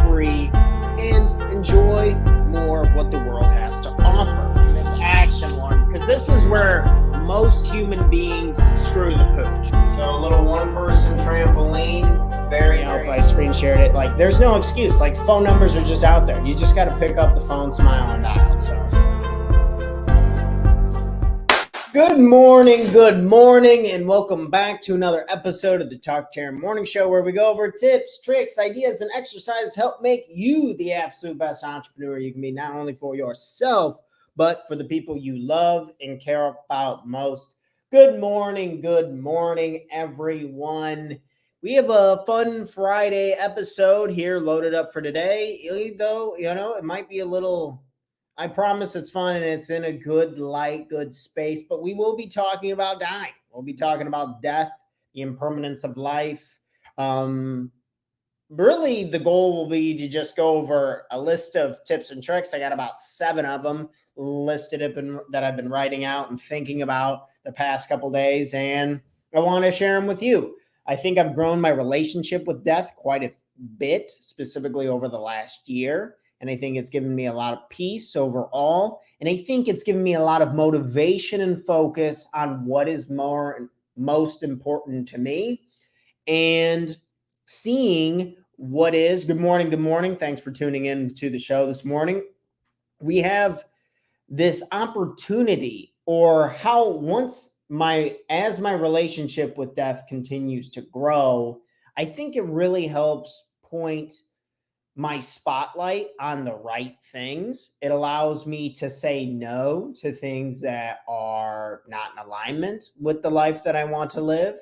free, and enjoy more of what the world has to offer in this action one, because this is where most human beings screw the pooch. So a little one-person trampoline, very I screen shared it. Like, there's no excuse. Like, phone numbers are just out there. You just got to pick up the phone, smile, and dial. So, good morning, and welcome back to another episode of the Talk Terran Morning Show, where we go over tips, tricks, ideas, and exercises to help make you the absolute best entrepreneur you can be, not only for yourself, but for the people you love and care about most. Good morning, everyone. We have a fun Friday episode here loaded up for today, though, it might be a little... I promise it's fun and it's in a good light, good space, but we will be talking about dying. We'll be talking about death, the impermanence of life. Really, the goal will be to just go over a list of tips and tricks. I got about 7 of them listed up that I've been writing out and thinking about the past couple days, and I want to share them with you. I think I've grown my relationship with death quite a bit, specifically over the last year. And I think it's given me a lot of peace overall. And I think it's given me a lot of motivation and focus on what is most important to me. And seeing what is... Good morning. Thanks for tuning in to the show this morning. We have this opportunity, or how as my relationship with death continues to grow, I think it really helps point my spotlight on the right things. It allows me to say no to things that are not in alignment with the life that I want to live.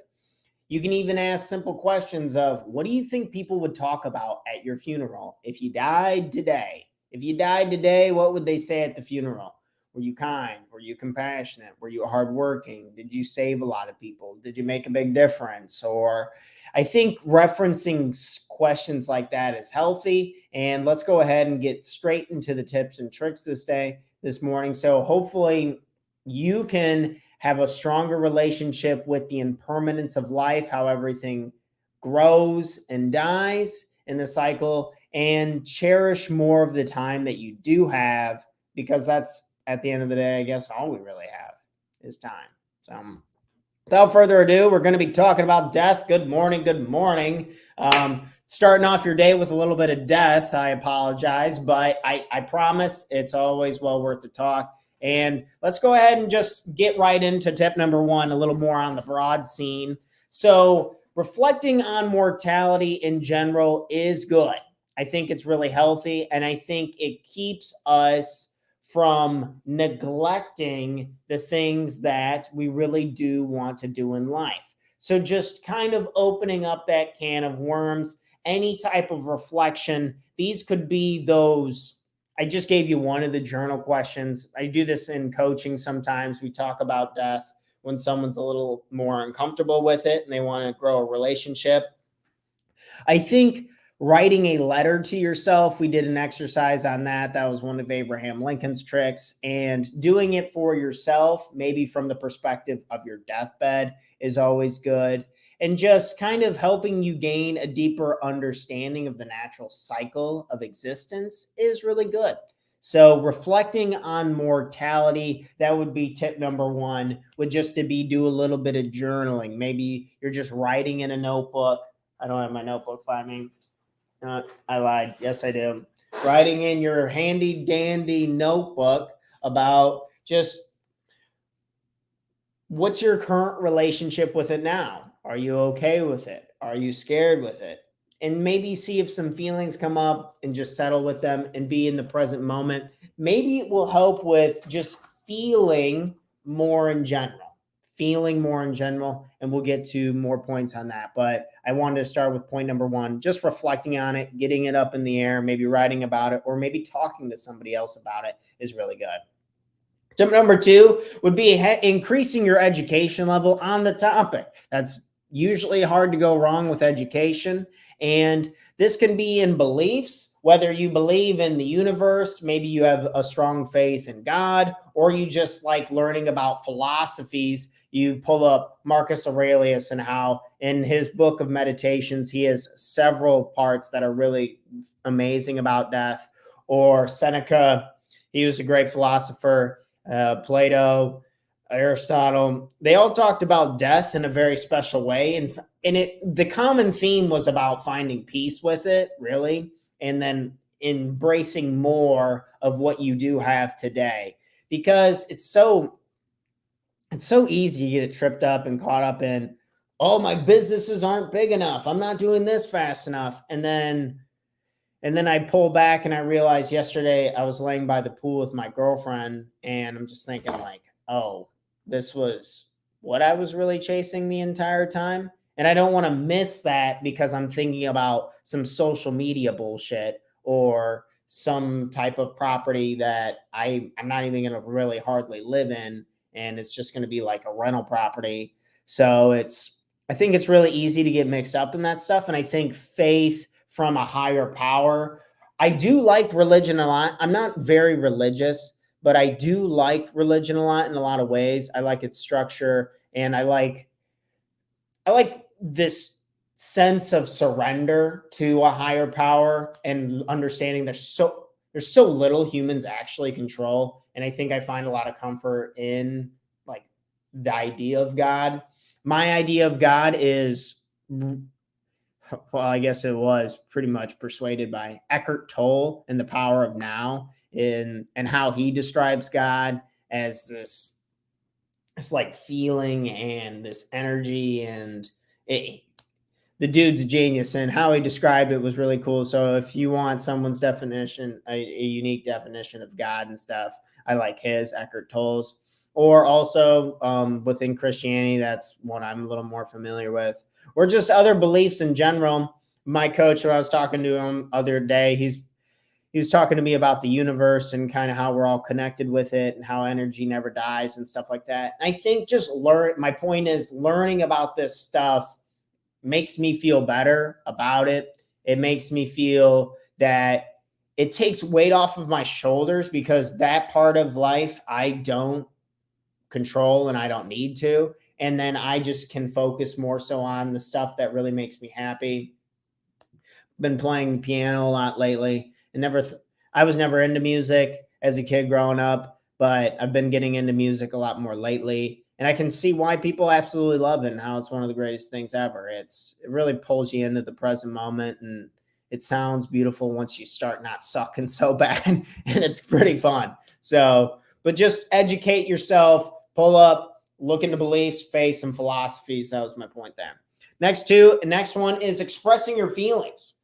You can even ask simple questions of, what do you think people would talk about at your funeral if you died today? If you died today, what would they say at the funeral? Were you kind? Were you compassionate? Were you hardworking? Did you save a lot of people? Did you make a big difference? Or I think referencing questions like that is healthy. And let's go ahead and get straight into the tips and tricks this morning. So hopefully you can have a stronger relationship with the impermanence of life, how everything grows and dies in the cycle, and cherish more of the time that you do have, because that's, at the end of the day, I guess all we really have is time. So without further ado, we're going to be talking about death. Good morning. Starting off your day with a little bit of death, I apologize, but I promise it's always well worth the talk. And let's go ahead and just get right into tip number 1, a little more on the broad scene. So reflecting on mortality in general is good. I think it's really healthy, and I think it keeps us from neglecting the things that we really do want to do in life. So just kind of opening up that can of worms, any type of reflection. These could be those... I just gave you one of the journal questions. I do this in coaching sometimes. We talk about death when someone's a little more uncomfortable with it and they want to grow a relationship. I think writing a letter to yourself, we did an exercise on that. That was one of Abraham Lincoln's tricks. And doing it for yourself, maybe from the perspective of your deathbed, is always good. And just kind of helping you gain a deeper understanding of the natural cycle of existence is really good. So reflecting on mortality, that would be tip number 1, would just to do a little bit of journaling. Maybe you're just writing in a notebook. I don't have my notebook by me. I lied. Yes, I do. Writing in your handy dandy notebook about just what's your current relationship with it now. Are you okay with it? Are you scared with it? And maybe see if some feelings come up and just settle with them and be in the present moment. Maybe it will help with just feeling more in general. And we'll get to more points on that. But I wanted to start with point number 1, just reflecting on it, getting it up in the air, maybe writing about it, or maybe talking to somebody else about it is really good. Tip number 2 would be increasing your education level on the topic. That's usually hard to go wrong with education. And this can be in beliefs, whether you believe in the universe, maybe you have a strong faith in God, or you just like learning about philosophies. you pull up Marcus Aurelius and how in his book of meditations, he has several parts that are really amazing about death. Or Seneca, he was a great philosopher, Plato, Aristotle, they all talked about death in a very special way. And the common theme was about finding peace with it, really, and then embracing more of what you do have today. Because it's so easy to get tripped up and caught up in, oh, my businesses aren't big enough. I'm not doing this fast enough. And then I pull back and I realized yesterday I was laying by the pool with my girlfriend and I'm just thinking like, oh, this was what I was really chasing the entire time. And I don't want to miss that because I'm thinking about some social media bullshit or some type of property that I'm not even going to really hardly live in. And it's just going to be like a rental property. So I think it's really easy to get mixed up in that stuff. And I think faith from a higher power, I do like religion a lot. I'm not very religious, but I do like religion a lot in a lot of ways. I like its structure and I like this sense of surrender to a higher power and understanding there's so little humans actually control. And I think I find a lot of comfort in like the idea of God. My idea of God is, well, I guess it was pretty much persuaded by Eckhart Tolle and The Power of Now and how he describes God as this like feeling and this energy and the dude's a genius and how he described it was really cool. So if you want someone's definition, a unique definition of God and stuff, I like his, Eckhart Tolle's. Or also within Christianity, that's one I'm a little more familiar with. Or just other beliefs in general. My coach, when I was talking to him other day, he was talking to me about the universe and kind of how we're all connected with it and how energy never dies and stuff like that. And I think my point is learning about this stuff makes me feel better about it. It makes me feel that it takes weight off of my shoulders because that part of life I don't control and I don't need to. And then I just can focus more so on the stuff that really makes me happy. Been playing piano a lot lately and I was never into music as a kid growing up, but I've been getting into music a lot more lately. And I can see why people absolutely love it and how it's one of the greatest things ever. It really pulls you into the present moment and it sounds beautiful once you start not sucking so bad and it's pretty fun. So, but just educate yourself, pull up, look into beliefs, faith, and philosophies. That was my point there. Next one is expressing your feelings.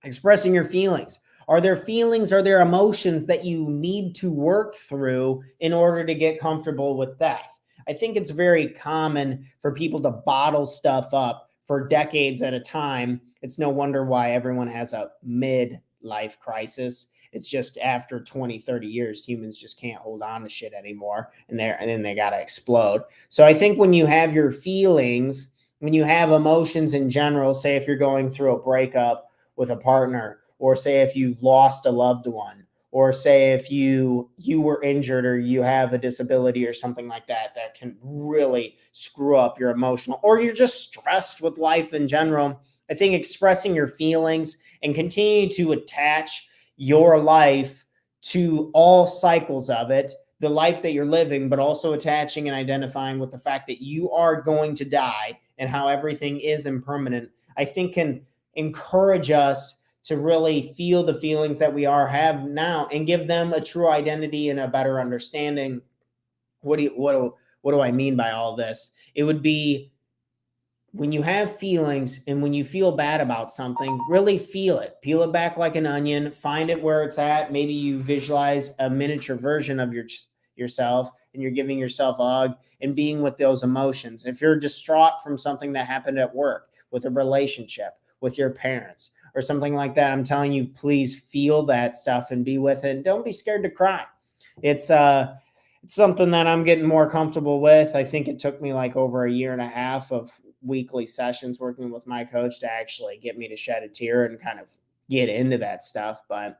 Expressing your feelings. Are there feelings, are there emotions that you need to work through in order to get comfortable with death? I think it's very common for people to bottle stuff up for decades at a time. It's no wonder why everyone has a mid-life crisis. It's just after 20, 30 years, humans just can't hold on to shit anymore and then they got to explode. So I think when you have your feelings, when you have emotions in general, say if you're going through a breakup with a partner, or say if you lost a loved one, or say if you were injured or you have a disability or something like that, that can really screw up your emotional, or you're just stressed with life in general. I think expressing your feelings and continue to attach your life to all cycles of it, the life that you're living, but also attaching and identifying with the fact that you are going to die and how everything is impermanent, I think can encourage us to really feel the feelings that we have now and give them a true identity and a better understanding. What do I mean by all this? It would be when you have feelings and when you feel bad about something, really feel it. Peel it back like an onion, find it where it's at. Maybe you visualize a miniature version of yourself and you're giving yourself a hug and being with those emotions. If you're distraught from something that happened at work, with a relationship, with your parents, or something like that, I'm telling you, please feel that stuff and be with it. And don't be scared to cry. It's something that I'm getting more comfortable with. I think it took me like over a year and a half of weekly sessions working with my coach to actually get me to shed a tear and kind of get into that stuff. And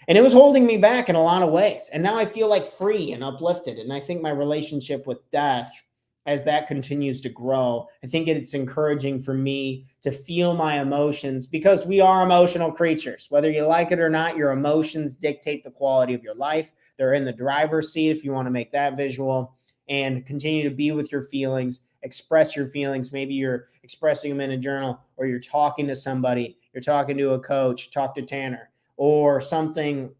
it was holding me back in a lot of ways. And now I feel like free and uplifted. And I think my relationship with death as that continues to grow, I think it's encouraging for me to feel my emotions, because we are emotional creatures. Whether you like it or not, your emotions dictate the quality of your life. They're in the driver's seat, if you want to make that visual, and continue to be with your feelings, express your feelings. Maybe you're expressing them in a journal, or you're talking to somebody, you're talking to a coach, talk to Tanner, or something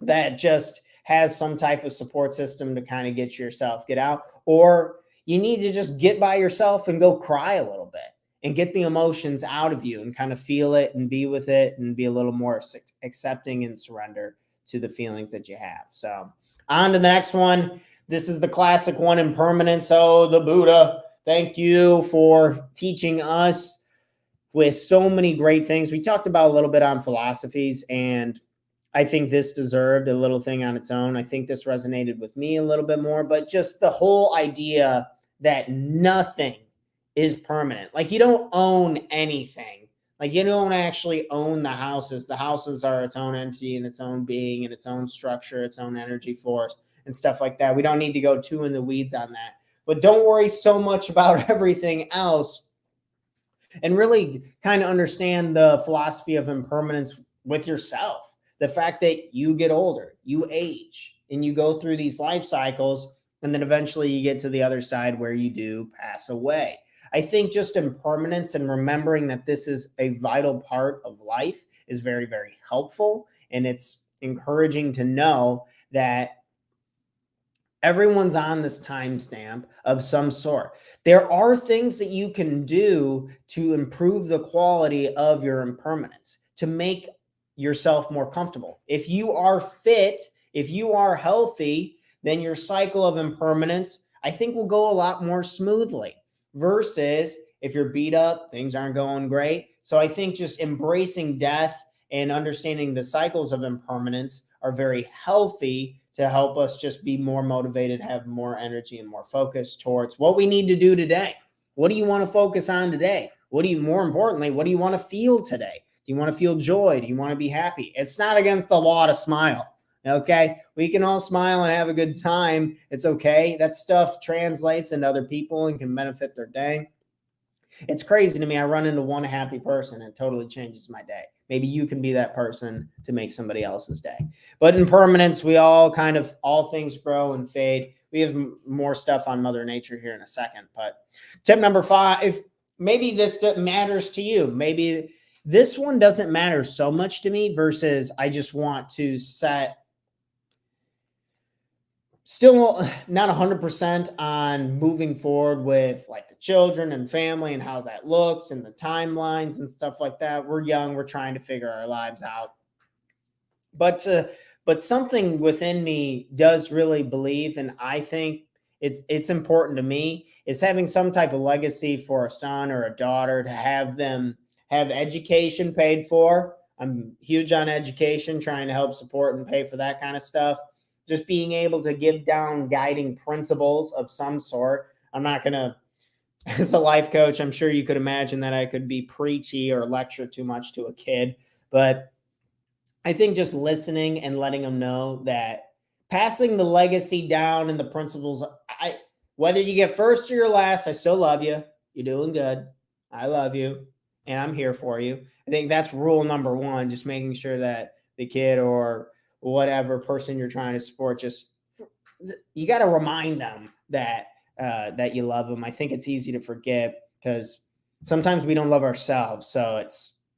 that just has some type of support system to kind of get out, or you need to just get by yourself and go cry a little bit and get the emotions out of you and kind of feel it and be with it and be a little more accepting and surrender to the feelings that you have. So on to the next one. This is the classic one, Impermanence. Oh, the Buddha. Thank you for teaching us with so many great things. We talked about a little bit on philosophies, and I think this deserved a little thing on its own. I think this resonated with me a little bit more, but just the whole idea that nothing is permanent. Like, you don't own anything. Like, you don't actually own the houses. The houses are its own entity and its own being and its own structure, its own energy force and stuff like that. We don't need to go too in the weeds on that. But don't worry so much about everything else, and really kind of understand the philosophy of impermanence with yourself. The fact that you get older, you age, and you go through these life cycles, and then eventually you get to the other side where you do pass away. I think just impermanence and remembering that this is a vital part of life is very, very helpful. And it's encouraging to know that everyone's on this timestamp of some sort. There are things that you can do to improve the quality of your impermanence, to make yourself more comfortable. If you are fit, if you are healthy, then your cycle of impermanence, I think, will go a lot more smoothly, versus if you're beat up, things aren't going great. So I think just embracing death and understanding the cycles of impermanence are very healthy to help us just be more motivated, have more energy and more focus towards what we need to do today. What do you want to focus on today? More importantly, what do you want to feel today? Do you want to feel joy? Do you want to be happy? It's not against the law to smile. Okay. We can all smile and have a good time. It's okay. That stuff translates into other people and can benefit their day. It's crazy to me. I run into one happy person and it totally changes my day. Maybe you can be that person to make somebody else's day. But in permanence, we all things grow and fade. We have more stuff on Mother Nature here in a second. But tip number 5, if maybe this matters to you, maybe this one doesn't matter so much to me, versus I just want to set, still not 100% on moving forward with like the children and family and how that looks and the timelines and stuff like that. We're young, we're trying to figure our lives out. But something within me does really believe, and I think it's important to me, is having some type of legacy for a son or a daughter, to have them have education paid for. I'm huge on education, trying to help support and pay for that kind of stuff. Just being able to give down guiding principles of some sort. I'm not going to, as a life coach, I'm sure you could imagine that I could be preachy or lecture too much to a kid. But I think just listening and letting them know that passing the legacy down and the principles, whether you get first or you're last, I still love you. You're doing good. I love you. And I'm here for you. I think that's rule number 1, just making sure that the kid or whatever person you're trying to support, just, you got to remind them that that you love them. I think it's easy to forget because sometimes we don't love ourselves. So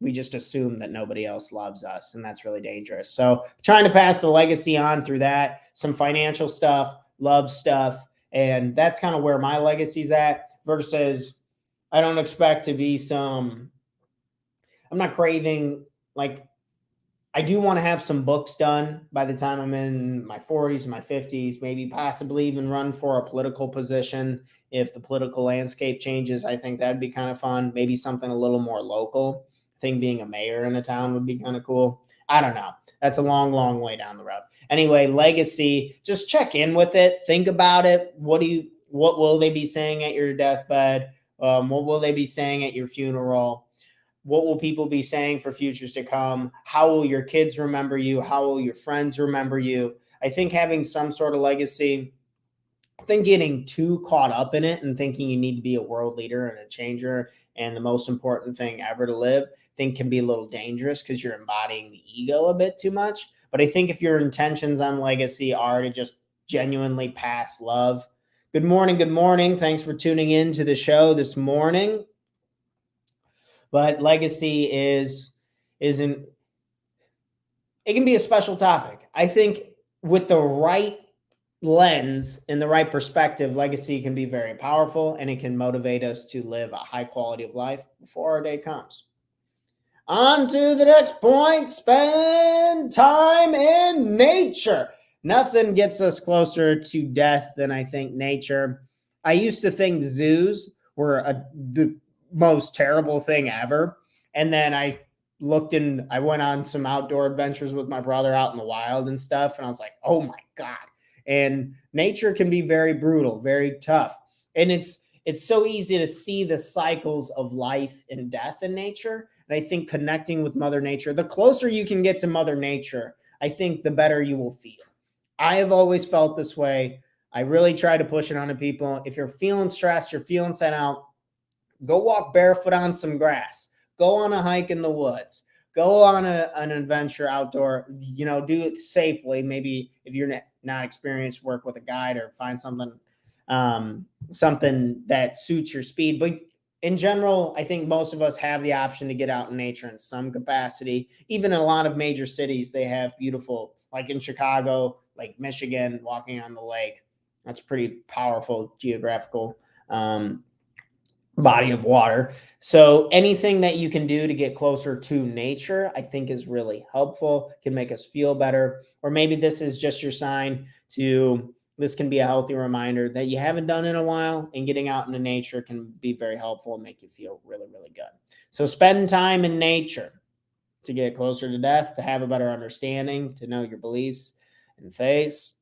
we just assume that nobody else loves us, and that's really dangerous. So trying to pass the legacy on through that, some financial stuff, love stuff. And that's kind of where my legacy's at, versus I don't expect to be I'm not craving, like, I do want to have some books done by the time I'm in my 40s, my 50s, maybe possibly even run for a political position. If the political landscape changes, I think that'd be kind of fun. Maybe something a little more local. I think being a mayor in a town would be kind of cool. I don't know. That's a long, long way down the road. Anyway, legacy, just check in with it. Think about it. What will they be saying at your deathbed? What will they be saying at your funeral? What will people be saying for futures to come? How will your kids remember you? How will your friends remember you? I think having some sort of legacy I think getting too caught up in it and thinking you need to be a world leader and a changer and the most important thing ever to live, I think can be a little dangerous because you're embodying the ego a bit too much. But I think if your intentions on legacy are to just genuinely pass love. Good morning. Good morning. Thanks for tuning in to the show this morning. But legacy isn't it can be a special topic. I think with the right lens and the right perspective, legacy can be very powerful and it can motivate us to live a high quality of life before our day comes. On to the next point. Spend time in nature. Nothing gets us closer to death than I think nature. I used to think zoos were the most terrible thing ever. And then I went on some outdoor adventures with my brother out in the wild and stuff. And I was like, oh my God. And nature can be very brutal, very tough. And it's so easy to see the cycles of life and death in nature. And I think connecting with Mother Nature, the closer you can get to Mother Nature, I think the better you will feel. I have always felt this way. I really try to push it onto people. If you're feeling stressed, you're feeling sent out, go walk barefoot on some grass. Go on a hike in the woods. Go on an adventure outdoor. Do it safely. Maybe if you're not experienced, work with a guide or find something that suits your speed. But in general, I think most of us have the option to get out in nature in some capacity. Even in a lot of major cities, they have beautiful, like in Chicago, like Michigan, walking on the lake. That's pretty powerful geographical body of water. So anything that you can do to get closer to nature, I think is really helpful, can make us feel better. Or maybe this is just your sign this can be a healthy reminder that you haven't done in a while, and getting out into nature can be very helpful and make you feel really, really good. So spend time in nature to get closer to death, to have a better understanding, to know your beliefs and faiths.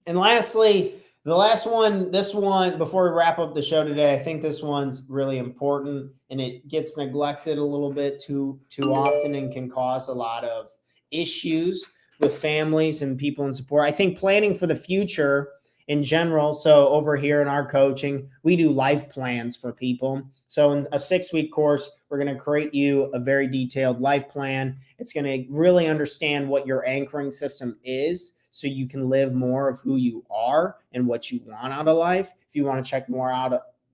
And lastly, the last one, this one, before we wrap up the show today, I think this one's really important and it gets neglected a little bit too often and can cause a lot of issues with families and people in support. I think planning for the future in general. So over here in our coaching, we do life plans for people. So in a 6-week course, we're going to create you a very detailed life plan. It's going to really understand what your anchoring system is, so you can live more of who you are and what you want out of life. If you want to check more out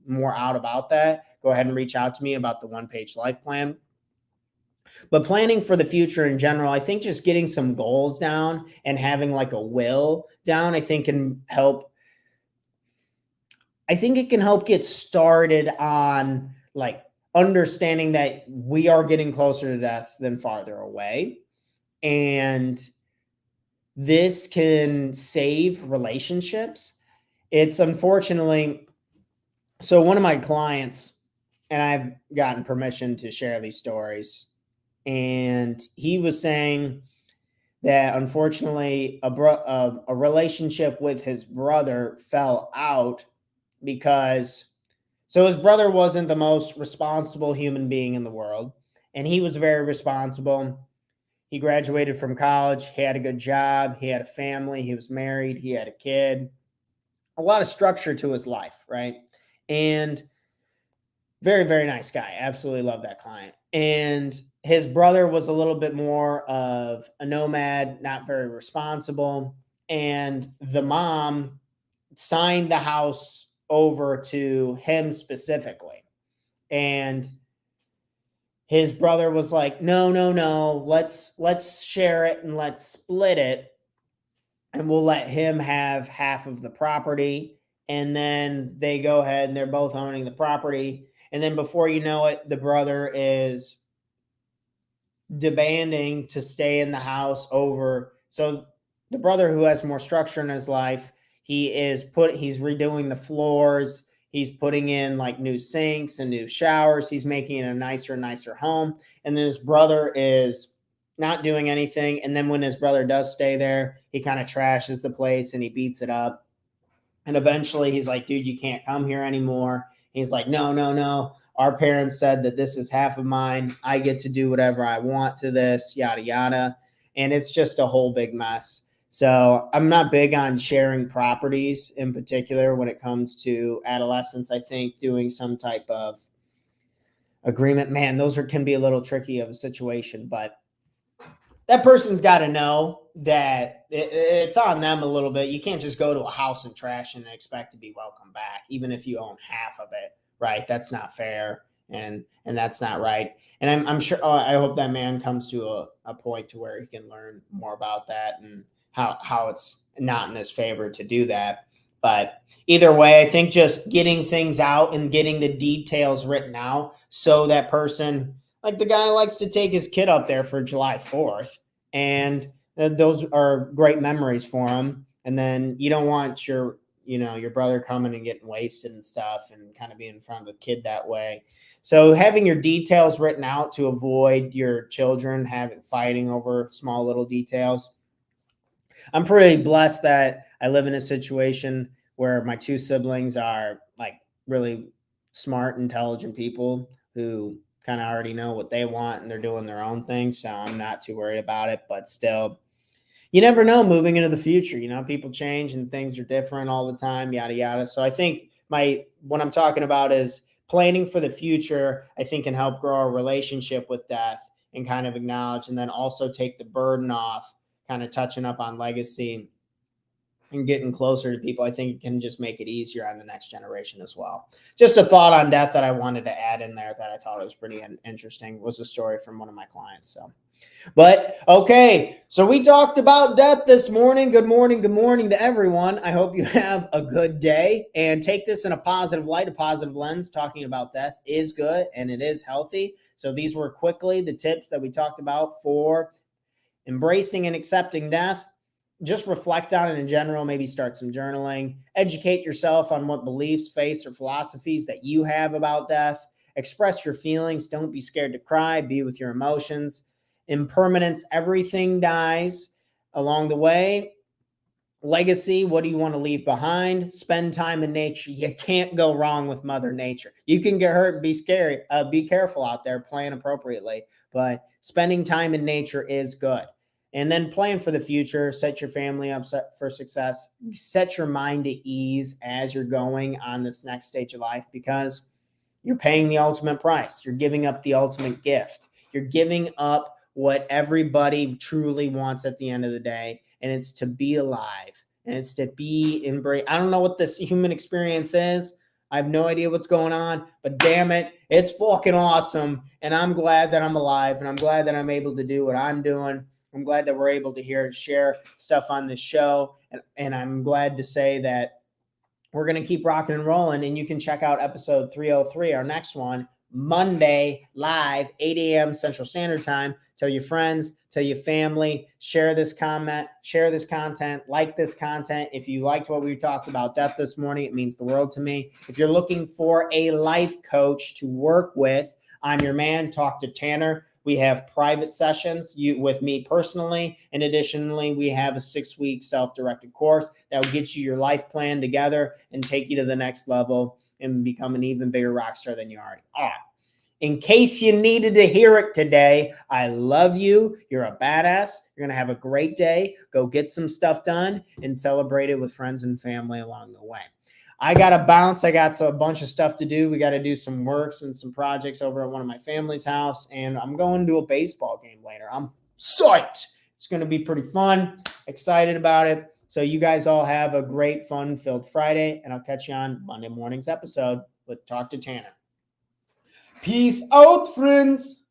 about that, go ahead and reach out to me about the 1-page life plan. But planning for the future in general, I think just getting some goals down and having like a will down, I think can help. I think it can help get started on like understanding that we are getting closer to death than farther away. And this can save relationships. It's unfortunately, so one of my clients, and I've gotten permission to share these stories, and he was saying that unfortunately a relationship with his brother fell out because, so his brother wasn't the most responsible human being in the world, and he was very responsible. He graduated from college. He had a good job. He had a family. He was married. He had a kid. A lot of structure to his life, right? And very, very nice guy. Absolutely love that client. And his brother was a little bit more of a nomad, not very responsible. And the mom signed the house over to him specifically. And his brother was like, no, let's share it and let's split it. And we'll let him have half of the property. And then they go ahead and they're both owning the property. And then before you know it, the brother is demanding to stay in the house over. So the brother who has more structure in his life, he's redoing the floors. He's putting in like new sinks and new showers. He's making it a nicer and nicer home. And then his brother is not doing anything. And then when his brother does stay there, he kind of trashes the place and he beats it up. And eventually he's like, dude, you can't come here anymore. He's like, no. Our parents said that this is half of mine. I get to do whatever I want to this, yada, yada. And it's just a whole big mess. So I'm not big on sharing properties in particular when it comes to adolescence. I think doing some type of agreement, man, can be a little tricky of a situation, but that person's got to know that it's on them a little bit. You can't just go to a house and trash and expect to be welcome back, even if you own half of it, right? That's not fair, and that's not right. And I'm sure. I hope that man comes to a point to where he can learn more about that and how it's not in his favor to do that. But either way, I think just getting things out and getting the details written out so that person, like the guy likes to take his kid up there for July 4th, and those are great memories for him. And then you don't want your brother coming and getting wasted and stuff and kind of being in front of the kid that way. So having your details written out to avoid your children having fighting over small little details. I'm pretty blessed that I live in a situation where my two siblings are like really smart, intelligent people who kind of already know what they want and they're doing their own thing. So I'm not too worried about it. But still, you never know moving into the future. People change and things are different all the time, yada, yada. So I think what I'm talking about is planning for the future, I think can help grow a relationship with death and kind of acknowledge and then also take the burden off, kind of touching up on legacy and getting closer to people. I think it can just make it easier on the next generation as well. Just a thought on death that I wanted to add in there that I thought was pretty interesting was a story from one of my clients. But okay, so we talked about death this morning. Good morning to everyone. I hope you have a good day and take this in a positive light, a positive lens. Talking about death is good and it is healthy. So these were quickly the tips that we talked about for embracing and accepting death. Just reflect on it in general, maybe start some journaling, educate yourself on what beliefs, faiths, or philosophies that you have about death. Express your feelings. Don't be scared to cry. Be with your emotions. Impermanence, everything dies along the way. Legacy, what do you want to leave behind? Spend time in nature. You can't go wrong with Mother Nature. You can get hurt and be scary. Be careful out there, plan appropriately. But spending time in nature is good. And then plan for the future, set your family up for success, set your mind at ease as you're going on this next stage of life because you're paying the ultimate price. You're giving up the ultimate gift. You're giving up what everybody truly wants at the end of the day, and it's to be alive, and it's to be embraced. I don't know what this human experience is. I have no idea what's going on, but damn it, it's fucking awesome, and I'm glad that I'm alive, and I'm glad that I'm able to do what I'm doing. I'm glad that we're able to share stuff on this show. And I'm glad to say that we're going to keep rocking and rolling. And you can check out episode 303, our next one, Monday, live, 8 a.m. Central Standard Time. Tell your friends, tell your family, share this content, like this content. If you liked what we talked about death this morning, it means the world to me. If you're looking for a life coach to work with, I'm your man. Talk to Tanner. We have private sessions with me personally. And additionally, we have a 6-week self-directed course that will get you your life plan together and take you to the next level and become an even bigger rock star than you already are. In case you needed to hear it today, I love you. You're a badass. You're going to have a great day. Go get some stuff done and celebrate it with friends and family along the way. I got to bounce. I got a bunch of stuff to do. We got to do some works and some projects over at one of my family's house. And I'm going to a baseball game later. I'm psyched. It's going to be pretty fun. Excited about it. So you guys all have a great, fun-filled Friday. And I'll catch you on Monday morning's episode with Talk to Tanner. Peace out, friends.